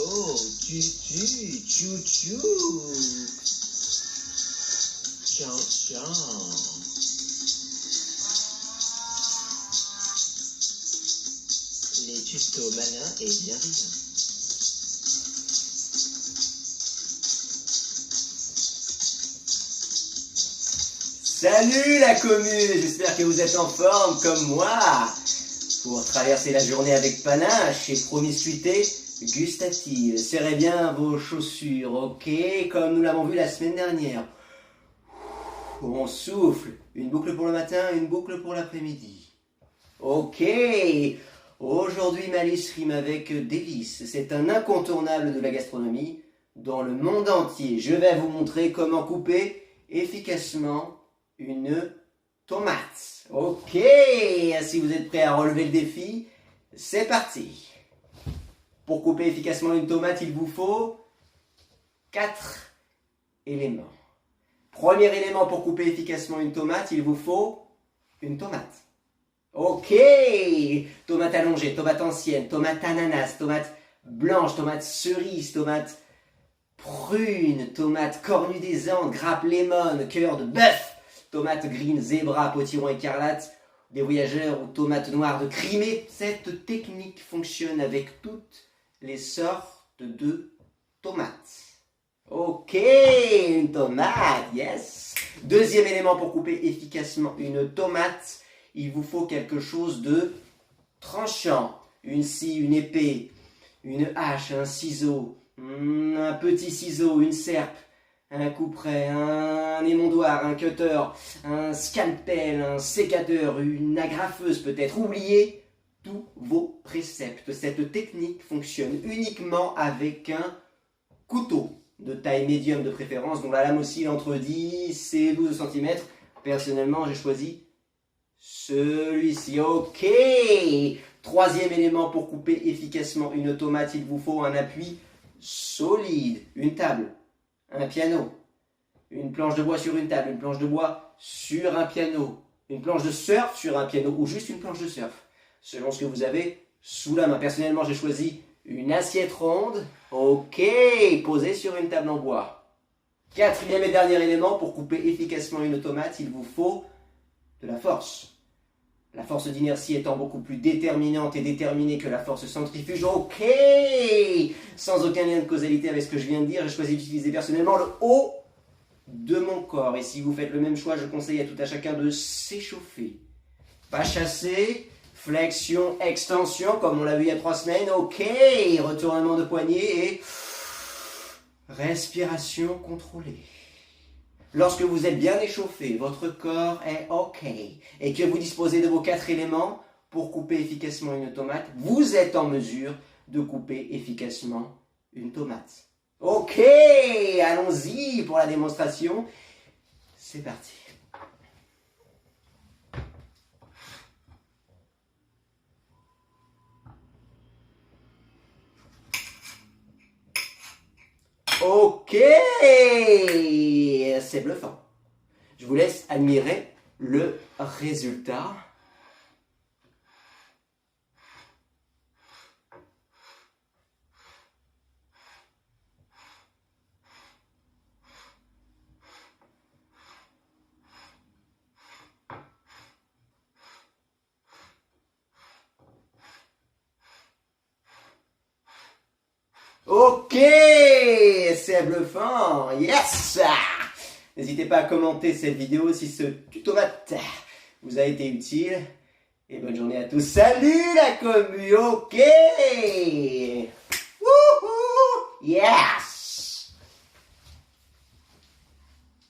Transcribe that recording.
Oh, chou. Ciao. Les tutos malins et bienveillants. Salut la commune, j'espère que vous êtes en forme comme moi pour traverser la journée avec panache et promiscuité gustative. Serrez bien vos chaussures, ok, comme nous l'avons vu la semaine dernière. On souffle, une boucle pour le matin, une boucle pour l'après-midi. Ok, aujourd'hui Malice rime avec délice. C'est un incontournable de la gastronomie dans le monde entier. Je vais vous montrer comment couper efficacement une tomate. Ok, si vous êtes prêts à relever le défi, c'est parti. Pour couper efficacement une tomate, il vous faut 4 éléments. Premier élément pour couper efficacement une tomate, il vous faut une tomate. Ok, tomate allongée, tomate ancienne, tomate ananas, tomate blanche, tomate cerise, tomate prune, tomate cornue des Andes, grappe lemon, cœur de bœuf, tomate green, zébra, potiron écarlate, des voyageurs ou tomate noire de Crimée. Cette technique fonctionne avec toutes les sortes de tomates. Ok, une tomate, yes. Deuxième élément pour couper efficacement une tomate, il vous faut quelque chose de tranchant. Une scie, une épée, une hache, un ciseau, un petit ciseau, une serpe, un couperet, un émondoir, un cutter, un scalpel, un sécateur, une agrafeuse peut-être. Oubliez tous vos préceptes. Cette technique fonctionne uniquement avec un couteau de taille médium de préférence, dont la lame oscille entre 10 et 12 cm. Personnellement, j'ai choisi celui-ci. Ok. Troisième élément pour couper efficacement une tomate, il vous faut un appui solide. Une table, un piano, une planche de bois sur une table, une planche de bois sur un piano, une planche de surf sur un piano ou juste une planche de surf, selon ce que vous avez sous la main. Personnellement, j'ai choisi une assiette ronde, ok, posée sur une table en bois. Quatrième et dernier élément, pour couper efficacement une tomate, il vous faut de la force. La force d'inertie étant beaucoup plus déterminante et déterminée que la force centrifuge, ok, sans aucun lien de causalité avec ce que je viens de dire, j'ai choisi d'utiliser personnellement le haut de mon corps. Et si vous faites le même choix, je conseille à tout à chacun de s'échauffer. Pas chasser. Flexion, extension, comme on l'a vu il y a 3 semaines. Ok, retournement de poignet et respiration contrôlée. Lorsque vous êtes bien échauffé, votre corps est ok et que vous disposez de vos 4 éléments pour couper efficacement une tomate, vous êtes en mesure de couper efficacement une tomate. Ok, allons-y pour la démonstration. C'est parti. Ok, c'est bluffant. Je vous laisse admirer le résultat. Ok, c'est bluffant, yes! N'hésitez pas à commenter cette vidéo si ce tutomate vous a été utile. Et bonne journée à tous. Salut la commu, ok! Wouhou! Yes!